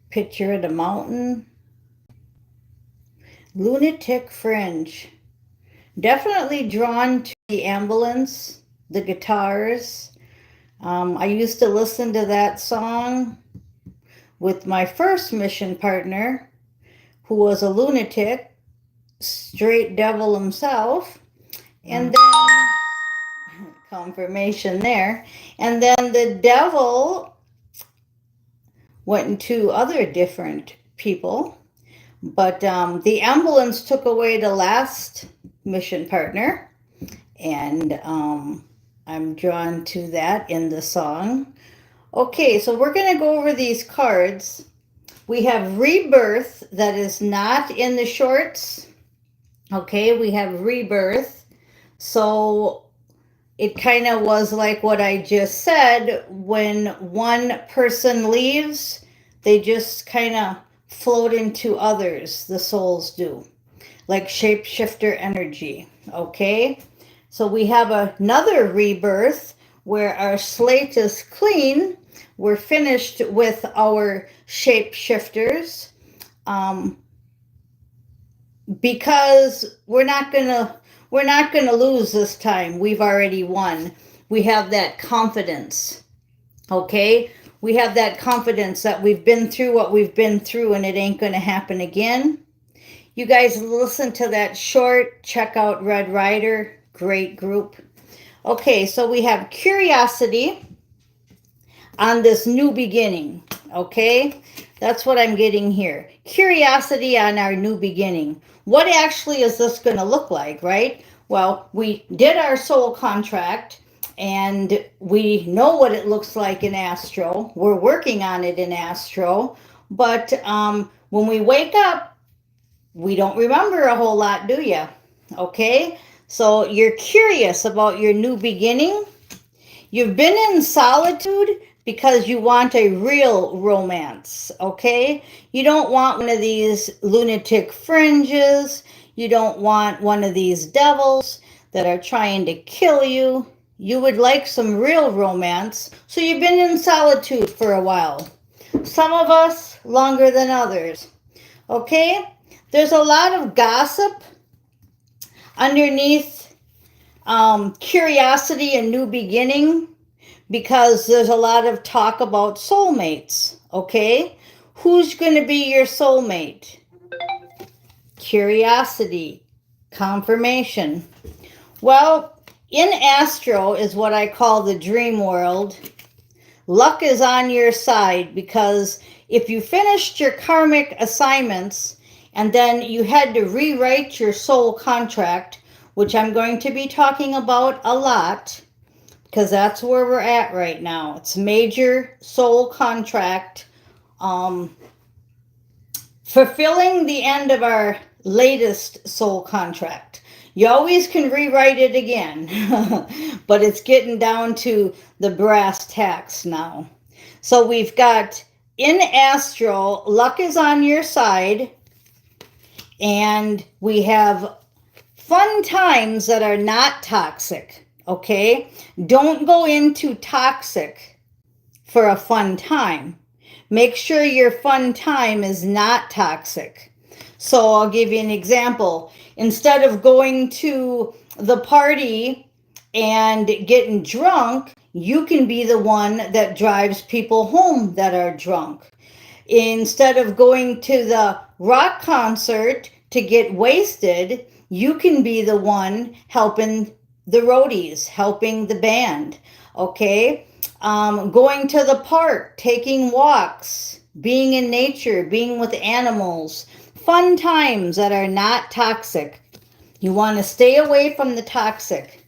Picture of the mountain. Lunatic Fringe. Definitely drawn to the ambulance, the guitars. I used to listen to that song with my first mission partner, who was a lunatic, straight devil himself. And then, confirmation there. And then the devil went into other different people. But the ambulance took away the last mission partner, and I'm drawn to that in the song. Okay, so we're going to go over these cards. We have Rebirth that is not in the shorts. Okay, we have Rebirth. So it kind of was like what I just said. When one person leaves, they just kind of float into others, the souls do, like shapeshifter energy. Okay, so we have another rebirth where our slate is clean. We're finished with our shapeshifters, because we're not gonna lose this time. We've already won. We have that confidence. Okay, we have that confidence that we've been through what we've been through and it ain't going to happen again. You guys listen to that short, check out Red Rider, great group. Okay, so we have curiosity on this new beginning. Okay, that's what I'm getting here. Curiosity on our new beginning. What actually is this going to look like, right? Well, we did our soul contract and we know what it looks like in astro. We're working on it in astro. But when we wake up, we don't remember a whole lot, do you? Okay, so you're curious about your new beginning. You've been in solitude because you want a real romance, okay? You don't want one of these lunatic fringes. You don't want one of these devils that are trying to kill you. You would like some real romance, so you've been in solitude for a while. Some of us longer than others, okay? There's a lot of gossip underneath curiosity and new beginning, because there's a lot of talk about soulmates, okay? Who's going to be your soulmate? Curiosity, confirmation. Well, in astro is what I call the dream world. Luck is on your side, because if you finished your karmic assignments and then you had to rewrite your soul contract, which I'm going to be talking about a lot, because that's where we're at right now. It's major soul contract, fulfilling the end of our latest soul contract. You always can rewrite it again, but it's getting down to the brass tacks now. So we've got in astro, luck is on your side, and we have fun times that are not toxic. Okay, don't go into toxic for a fun time. Make sure your fun time is not toxic. So I'll give you an example. Instead of going to the party and getting drunk, you can be the one that drives people home that are drunk. Instead of going to the rock concert to get wasted, you can be the one helping the roadies, helping the band, okay? Going to the park, taking walks, being in nature, being with animals, fun times that are not toxic. You want to stay away from the toxic.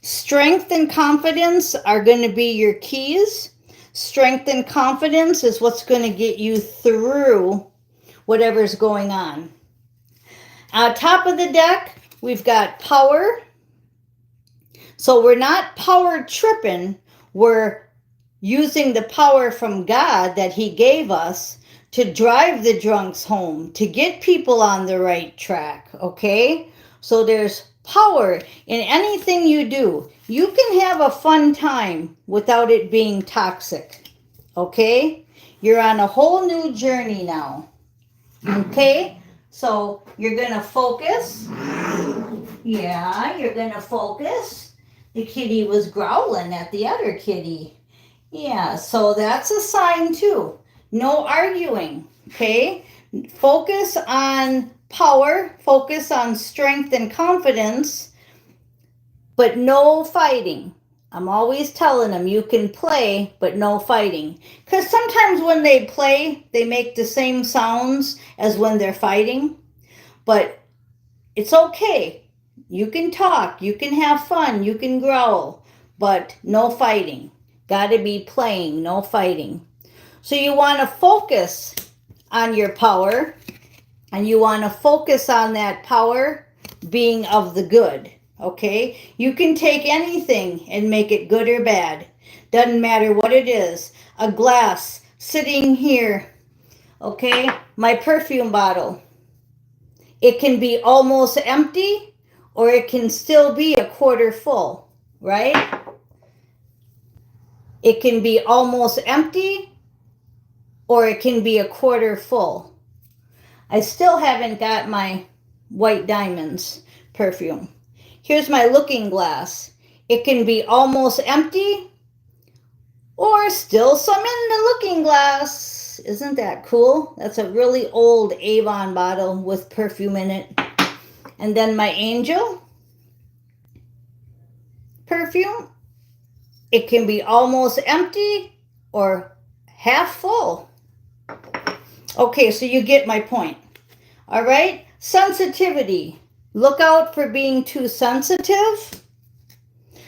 Strength and confidence are going to be your keys. Strength and confidence is what's going to get you through whatever's going on. Top of the deck, we've got power. So we're not power tripping. We're using the power from God that he gave us to drive the drunks home, to get people on the right track, okay? So there's power in anything you do. You can have a fun time without it being toxic, okay? You're on a whole new journey now. Okay? So you're going to focus. Yeah, you're going to focus. The kitty was growling at the other kitty. Yeah, so that's a sign too. No arguing. Okay? Focus on power, focus on strength and confidence, but no fighting. I'm always telling them you can play, but no fighting. Because sometimes when they play, they make the same sounds as when they're fighting. But it's okay. You can talk, you can have fun, you can growl, but no fighting. Got to be playing, no fighting. So you want to focus on your power, and you want to focus on that power being of the good. Okay? You can take anything and make it good or bad. Doesn't matter what it is. A glass sitting here. Okay? My perfume bottle. It can be almost empty or it can still be a quarter full, right? It can be almost empty or it can be a quarter full. I still haven't got my white diamonds perfume. Here's my looking glass. It can be almost empty or still some in the looking glass. Isn't that cool? That's a really old Avon bottle with perfume in it. And then my angel perfume. It can be almost empty or half full. Okay, so you get my point. All right? Sensitivity. Look out for being too sensitive.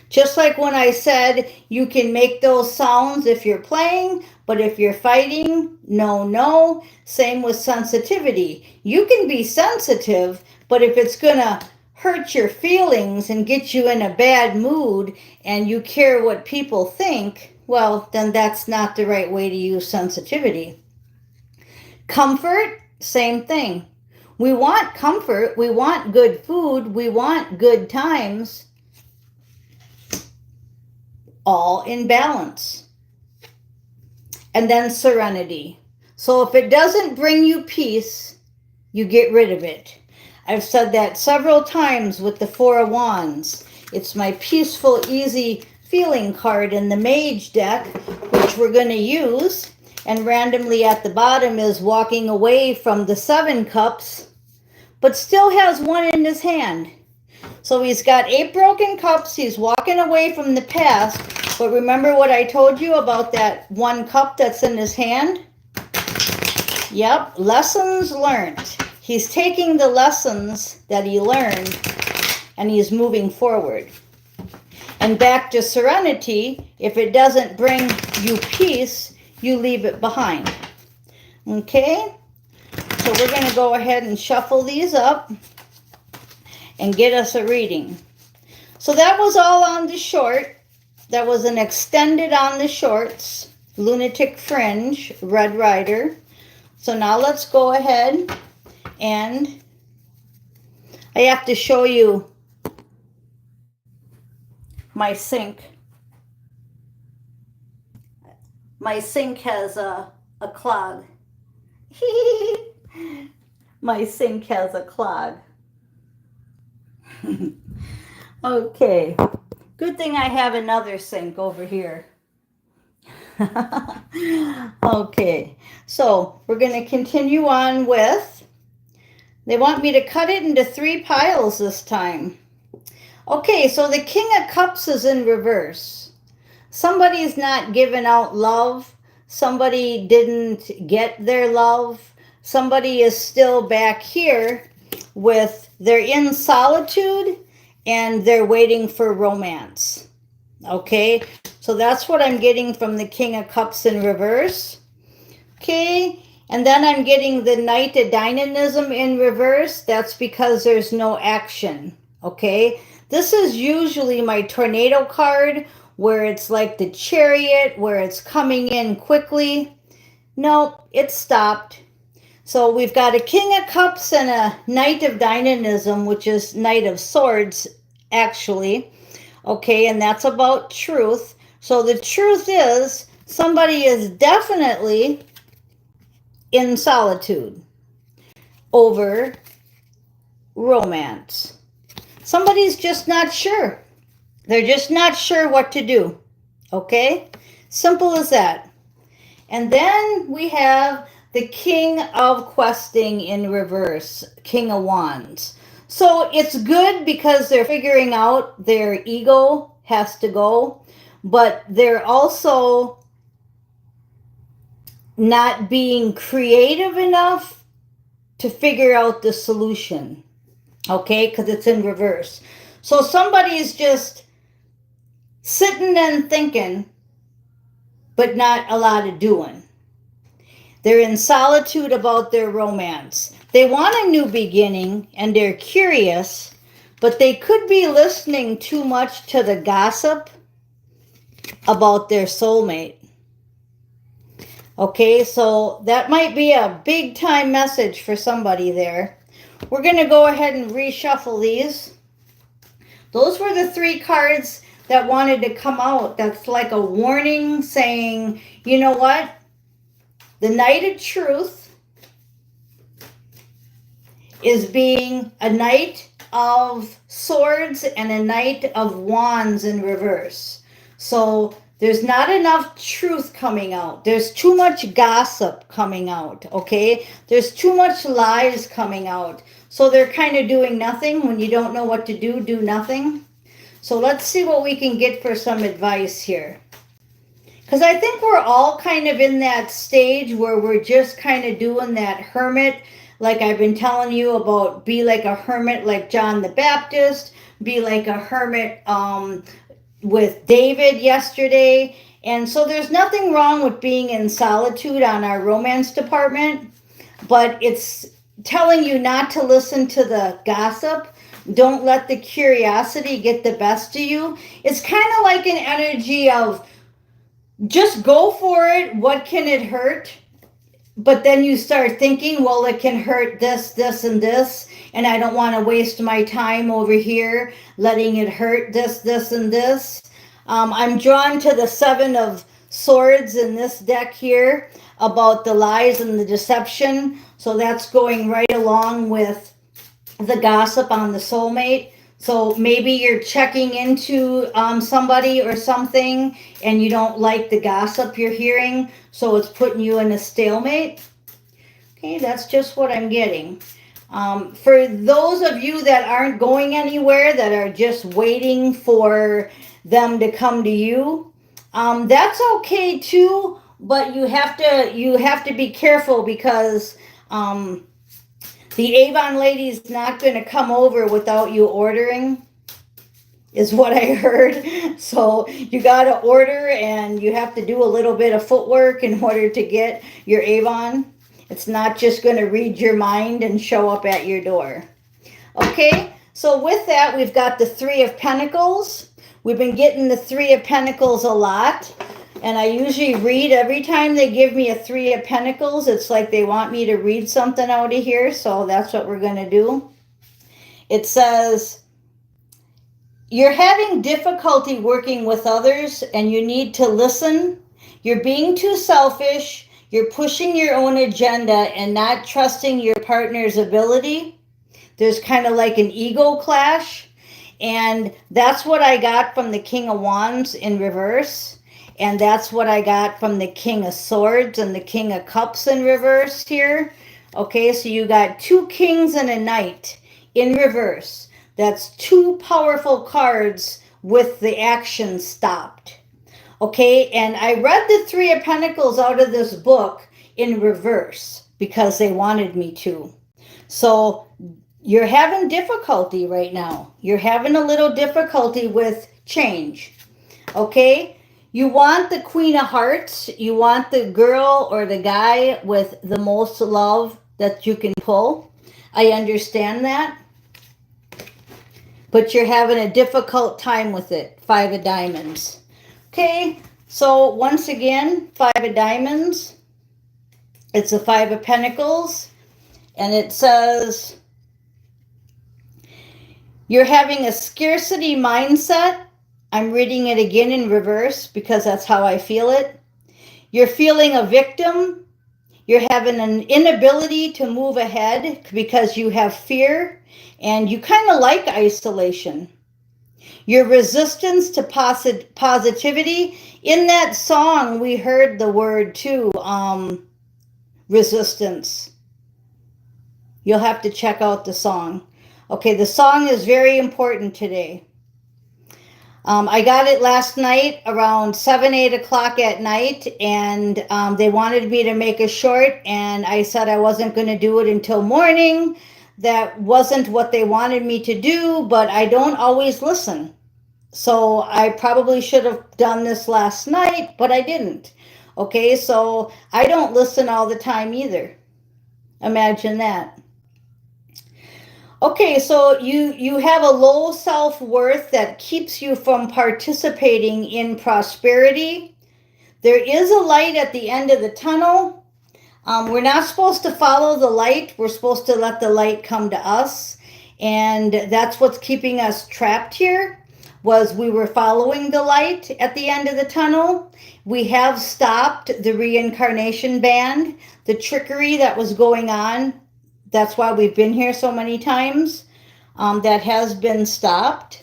Just like when I said you can make those sounds if you're playing, but if you're fighting, no, no. Same with sensitivity. You can be sensitive, but if it's going to hurt your feelings and get you in a bad mood and you care what people think, well, then that's not the right way to use sensitivity. Comfort, same thing. We want comfort, we want good food, we want good times, all in balance. And then serenity. So if it doesn't bring you peace, you get rid of it. I've said that several times with the Four of Wands. It's my peaceful, easy feeling card in the Mage deck, which we're going to use. And randomly at the bottom is walking away from the Seven Cups, but still has one in his hand. So he's got 8 broken cups. He's walking away from the past. But remember what I told you about that 1 cup that's in his hand? Yep, lessons learned. He's taking the lessons that he learned and he's moving forward. And back to serenity, if it doesn't bring you peace, you leave it behind. Okay? So we're going to go ahead and shuffle these up and get us a reading. So that was all on the short. That was an extended on the shorts. Lunitic Fringe, Red Rider. So now let's go ahead and I have to show you my sink. My sink has a clog. My sink has a clog. Okay. Good thing I have another sink over here. Okay. So we're going to continue on with, they want me to cut it into 3 piles this time. Okay, so the King of Cups is in reverse. Somebody's not giving out love. Somebody didn't get their love. Somebody is still back here with, they're in solitude and they're waiting for romance. Okay, so that's what I'm getting from the King of Cups in reverse. Okay, and then I'm getting the Knight of Dynamism in reverse. That's because there's no action. Okay, this is usually my tornado card where it's like the Chariot, where it's coming in quickly. Nope, it stopped. So we've got a King of Cups and a Knight of Dynamism, which is Knight of Swords, actually. Okay, and that's about truth. So the truth is, somebody is definitely in solitude over romance. Somebody's just not sure. They're just not sure what to do. Okay? Simple as that. And then we have the King of Questing in reverse, King of Wands. So it's good because they're figuring out their ego has to go, but they're also not being creative enough to figure out the solution. Okay? Because it's in reverse. So somebody's just sitting and thinking, but not a lot of doing. They're in solitude about their romance. They want a new beginning and they're curious, but they could be listening too much to the gossip about their soulmate. Okay, so that might be a big time message for somebody there. We're going to go ahead and reshuffle these. Those were the 3 cards that wanted to come out. That's like a warning saying, you know what? The Knight of Truth is being a Knight of Swords and a Knight of Wands in reverse. So there's not enough truth coming out. There's too much gossip coming out, okay? There's too much lies coming out. So they're kind of doing nothing. When you don't know what to do nothing. So let's see what we can get for some advice here. Because I think we're all kind of in that stage where we're just kind of doing that hermit, like I've been telling you about, be like a hermit like John the Baptist, be like a hermit with David yesterday. And so there's nothing wrong with being in solitude on our romance department, but it's telling you not to listen to the gossip. Don't let the curiosity get the best of you. It's kind of like an energy of, just go for it. What can it hurt? But then you start thinking, well, it can hurt this, this, and this. And I don't want to waste my time over here letting it hurt this, this, and this. I'm drawn to the 7 of Swords in this deck here about the lies and the deception. So that's going right along with the gossip on the soulmate. So maybe you're checking into somebody or something and you don't like the gossip you're hearing, so it's putting you in a stalemate. Okay, that's just what I'm getting. For those of you that aren't going anywhere, that are just waiting for them to come to you, that's okay too, but you have to be careful because the Avon lady's not going to come over without you ordering, is what I heard. So you got to order and you have to do a little bit of footwork in order to get your Avon. It's not just going to read your mind and show up at your door. Okay, so with that, we've got the 3 of Pentacles. We've been getting the 3 of Pentacles a lot. And I usually read every time they give me a 3 of Pentacles. It's like they want me to read something out of here. So that's what we're going to do. It says, you're having difficulty working with others and you need to listen. You're being too selfish. You're pushing your own agenda and not trusting your partner's ability. There's kind of like an ego clash. And that's what I got from the King of Wands in reverse. And that's what I got from the King of Swords and the King of Cups in reverse here. Okay, so you got 2 kings and a knight in reverse. That's 2 powerful cards with the action stopped. Okay, and I read the 3 of Pentacles out of this book in reverse because they wanted me to. So you're having difficulty right now. You're having a little difficulty with change. Okay? You want the Queen of Hearts. You want the girl or the guy with the most love that you can pull. I understand that. But you're having a difficult time with it. 5 of Diamonds. Okay, so once again, 5 of Diamonds. It's the 5 of Pentacles. And it says, you're having a scarcity mindset. I'm reading it again in reverse because that's how I feel it. You're feeling a victim. You're having an inability to move ahead because you have fear and you kind of like isolation. Your resistance to positivity. In that song, we heard the word too, resistance. You'll have to check out the song. Okay, the song is very important today. I got it last night around 7, 8 o'clock at night, and they wanted me to make a short, and I said I wasn't going to do it until morning. That wasn't what they wanted me to do, but I don't always listen. So I probably should have done this last night, but I didn't. Okay, so I don't listen all the time either. Imagine that. Okay, so you have a low self-worth that keeps you from participating in prosperity. There is a light at the end of the tunnel. We're not supposed to follow the light. We're supposed to let the light come to us. And that's what's keeping us trapped here, was we were following the light at the end of the tunnel. We have stopped the reincarnation band, the trickery that was going on. That's why we've been here so many times. That has been stopped.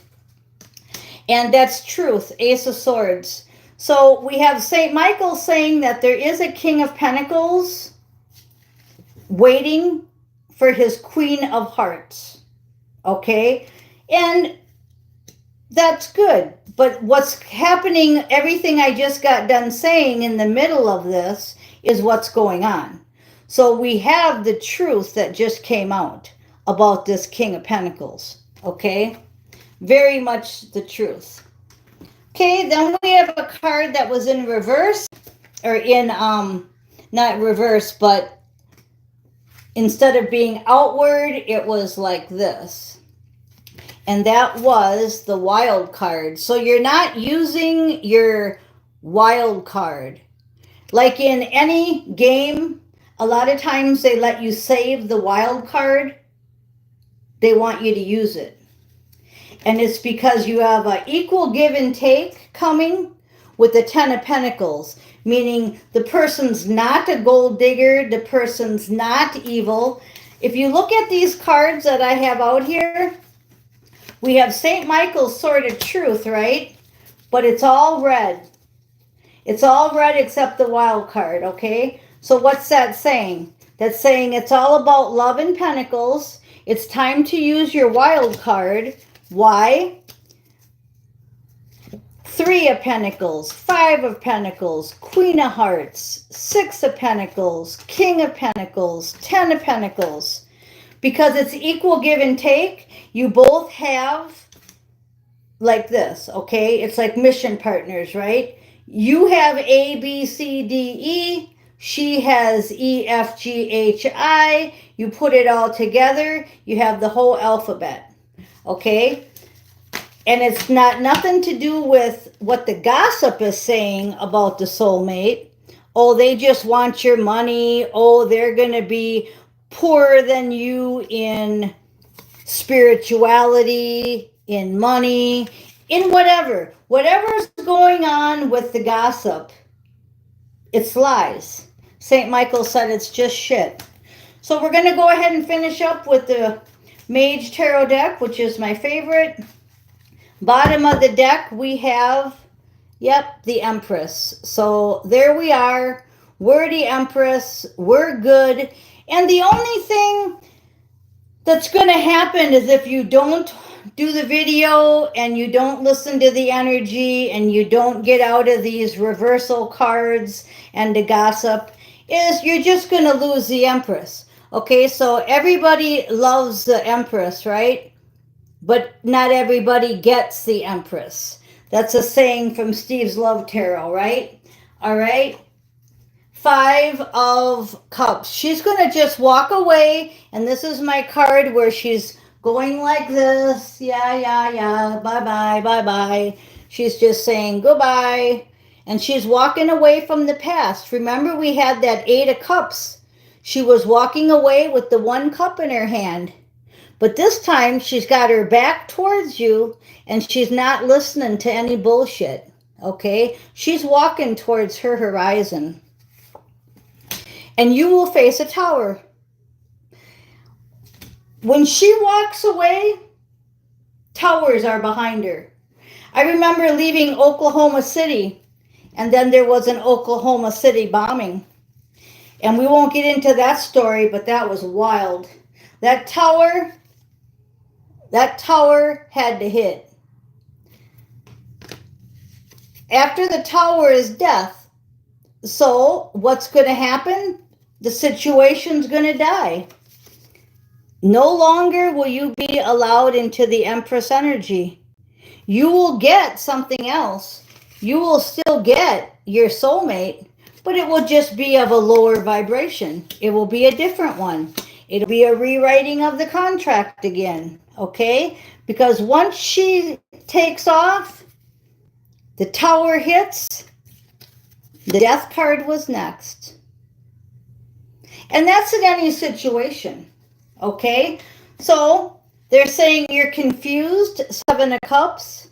And that's truth, Ace of Swords. So we have St. Michael saying that there is a King of Pentacles waiting for his Queen of Hearts. Okay? And that's good. But what's happening, everything I just got done saying in the middle of this is what's going on. So we have the truth that just came out about this King of Pentacles, okay? Very much the truth. Okay, then we have a card that was in reverse, or in, not reverse, but instead of being outward, it was like this. And that was the wild card. So you're not using your wild card. Like in any game, a lot of times they let you save the wild card. They want you to use it. And it's because you have an equal give and take coming with the Ten of Pentacles, meaning the person's not a gold digger, the person's not evil. If you look at these cards that I have out here, we have St. Michael's Sword of Truth, right? But it's all red. It's all red except the wild card, okay? So what's that saying? That's saying it's all about love and pentacles. It's time to use your wild card. Why? 3 of Pentacles, 5 of Pentacles, Queen of Hearts, 6 of Pentacles, King of Pentacles, 10 of Pentacles. Because it's equal give and take. You both have like this, okay? It's like mission partners, right? You have A, B, C, D, E. She has E, F, G, H, I. You put it all together, you have the whole alphabet, okay? And it's not nothing to do with what the gossip is saying about the soulmate. Oh, they just want your money. Oh, they're going to be poorer than you in spirituality, in money, in whatever. Whatever's going on with the gossip, it's lies. St. Michael said it's just shit. So we're going to go ahead and finish up with the Mage Tarot deck, which is my favorite. Bottom of the deck, we have, yep, the Empress. So there we are. We're the Empress. We're good. And the only thing that's going to happen is if you don't do the video and you don't listen to the energy and you don't get out of these reversal cards and the gossip, is you're just going to lose the Empress. Okay, so everybody loves the Empress, right? But not everybody gets the Empress. That's a saying from Steve's Love Tarot, right? All right. 5 of Cups. She's going to just walk away. And this is my card where she's going like this. Yeah. Bye-bye, bye-bye. She's just saying goodbye. And she's walking away from the past. Remember, we had that 8 of Cups. She was walking away with the 1 cup in her hand. But this time, she's got her back towards you, and she's not listening to any bullshit, okay? She's walking towards her horizon. and you will face a tower. When she walks away, towers are behind her. I remember leaving Oklahoma City, and then there was an Oklahoma City bombing. And we won't get into that story, but that was wild. That tower had to hit. After the tower is death. So what's going to happen? The situation's going to die. No longer will you be allowed into the Empress energy. You will get something else. You will still get your soulmate, but it will just be of a lower vibration. It will be a different one. It'll be a rewriting of the contract again, okay? Because once she takes off, the tower hits, the death card was next. And that's in any situation, okay? So they're saying you're confused, 7 of Cups.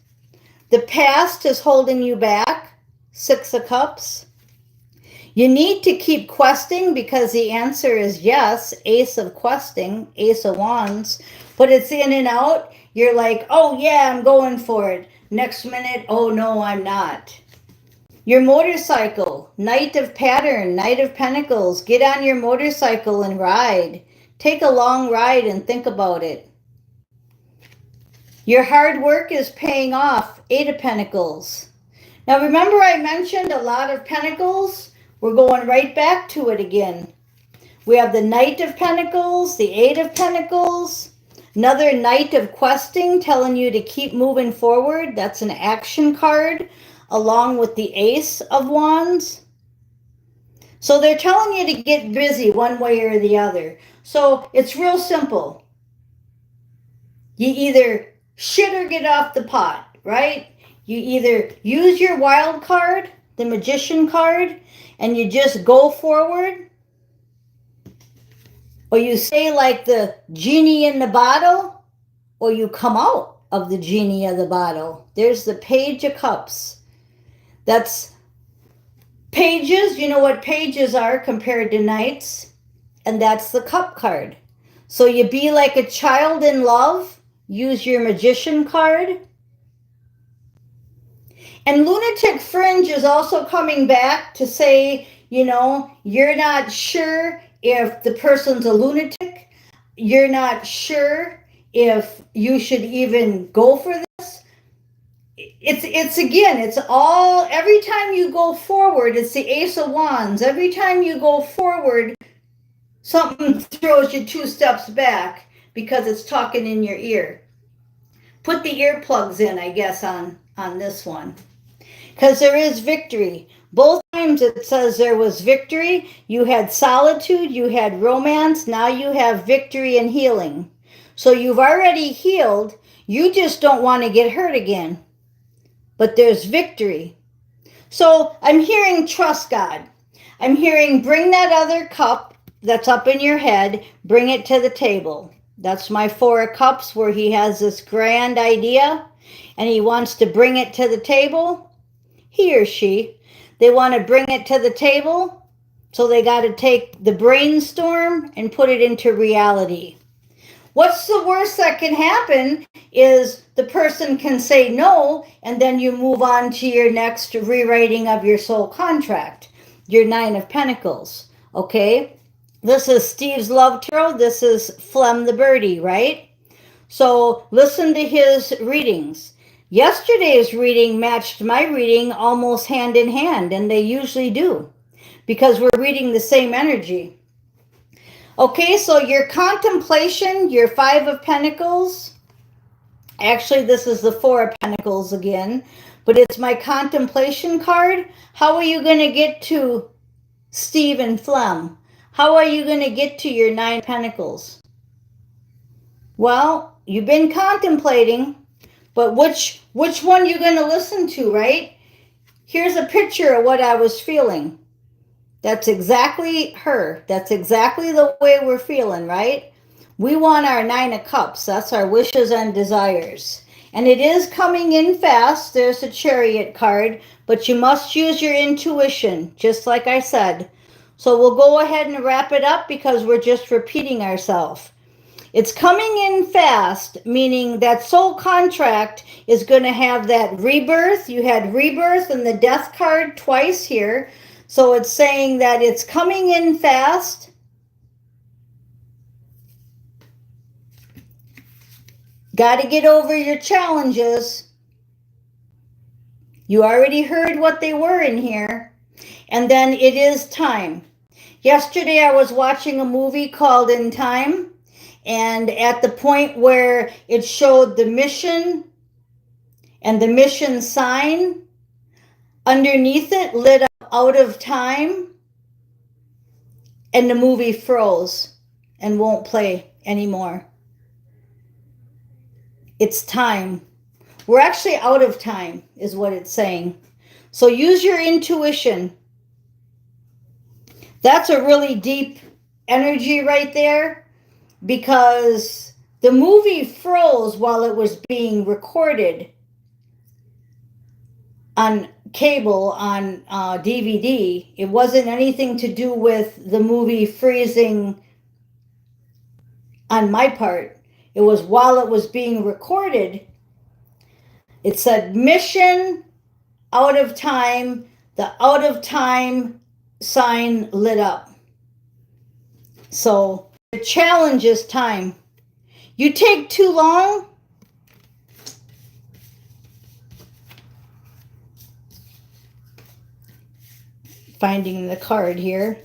The past is holding you back, 6 of Cups. You need to keep questing because the answer is yes, Ace of Questing, Ace of Wands, but it's in and out. You're like, oh yeah, I'm going for it. Next minute, oh no, I'm not. Your motorcycle, Knight of Pattern, Knight of Pentacles, get on your motorcycle and ride. Take a long ride and think about it. Your hard work is paying off, 8 of Pentacles. Now remember I mentioned a lot of Pentacles? We're going right back to it again. We have the Knight of Pentacles, the 8 of Pentacles, another Knight of Questing telling you to keep moving forward. That's an action card, along with the Ace of Wands. So they're telling you to get busy one way or the other. So it's real simple. You either shit or get off the pot, right? You either use your wild card, the Magician card, and you just go forward, or you stay like the genie in the bottle, or you come out of the genie of the bottle. There's the Page of Cups. That's pages. You know what pages are compared to knights? And that's the Cup card. So you be like a child in love, use your Magician card. And Lunatic Fringe is also coming back to say, you know, you're not sure if the person's a lunatic. You're not sure if you should even go for this. It's again, it's all, every time you go forward, it's the Ace of Wands. Every time you go forward, something throws you 2 steps back because it's talking in your ear. Put the earplugs in, I guess, on this one. Because there is victory. Both times it says there was victory. You had solitude, you had romance, now you have victory and healing. So you've already healed, you just don't want to get hurt again. But there's victory. So I'm hearing trust God. I'm hearing bring that other cup that's up in your head, bring it to the table. That's my 4 of Cups where he has this grand idea and he wants to bring it to the table. He or she, they want to bring it to the table, so they got to take the brainstorm and put it into reality. What's the worst that can happen is the person can say no, and then you move on to your next rewriting of your soul contract, your 9 of Pentacles, okay? This is Steve's Love Tarot. This is Flem the Birdie, right? So listen to his readings. Yesterday's reading matched my reading almost hand in hand, and they usually do because we're reading the same energy. Okay, so your contemplation, your 5 of Pentacles, actually this is the 4 of Pentacles again, but it's my contemplation card. How are you going to get to Steve and Flem? How are you going to get to your 9 Pentacles? Well, you've been contemplating. But which one you going to listen to, right? Here's a picture of what I was feeling. That's exactly her. That's exactly the way we're feeling, right? We want our 9 of Cups. That's our wishes and desires. And it is coming in fast. There's a Chariot card. But you must use your intuition, just like I said. So we'll go ahead and wrap it up because we're just repeating ourselves. It's coming in fast, meaning that soul contract is going to have that rebirth. You had rebirth and the death card twice here. So it's saying that it's coming in fast. Got to get over your challenges. You already heard what they were in here. And then it is time. Yesterday I was watching a movie called In Time. And at the point where it showed the mission and the mission sign, underneath it lit up out of time, and the movie froze and won't play anymore. It's time. We're actually out of time, is what it's saying. So use your intuition. That's a really deep energy right there, because the movie froze while it was being recorded on cable, on DVD. It wasn't anything to do with the movie freezing on my part. It was while it was being recorded. It said mission out of time. The out of time sign lit up. So the challenge is time. You take too long, finding the card here.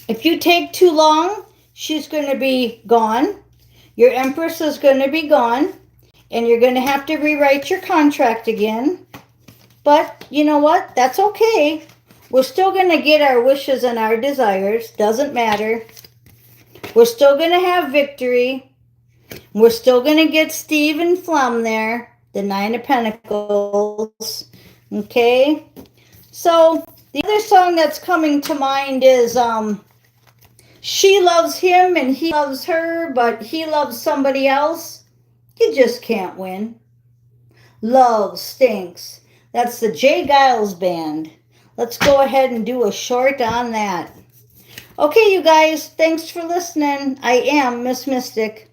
If you take too long, she's going to be gone. Your Empress is going to be gone. And you're going to have to rewrite your contract again. But you know what? That's okay. We're still going to get our wishes and our desires. Doesn't matter. We're still going to have victory. We're still going to get Steve and Flum there. The Nine of Pentacles. Okay? So the other song that's coming to mind is she loves him and he loves her, but he loves somebody else. You just can't win. Love stinks. That's the Jay Giles Band. Let's go ahead and do a short on that. Okay, you guys, thanks for listening. I am Miss Mystic.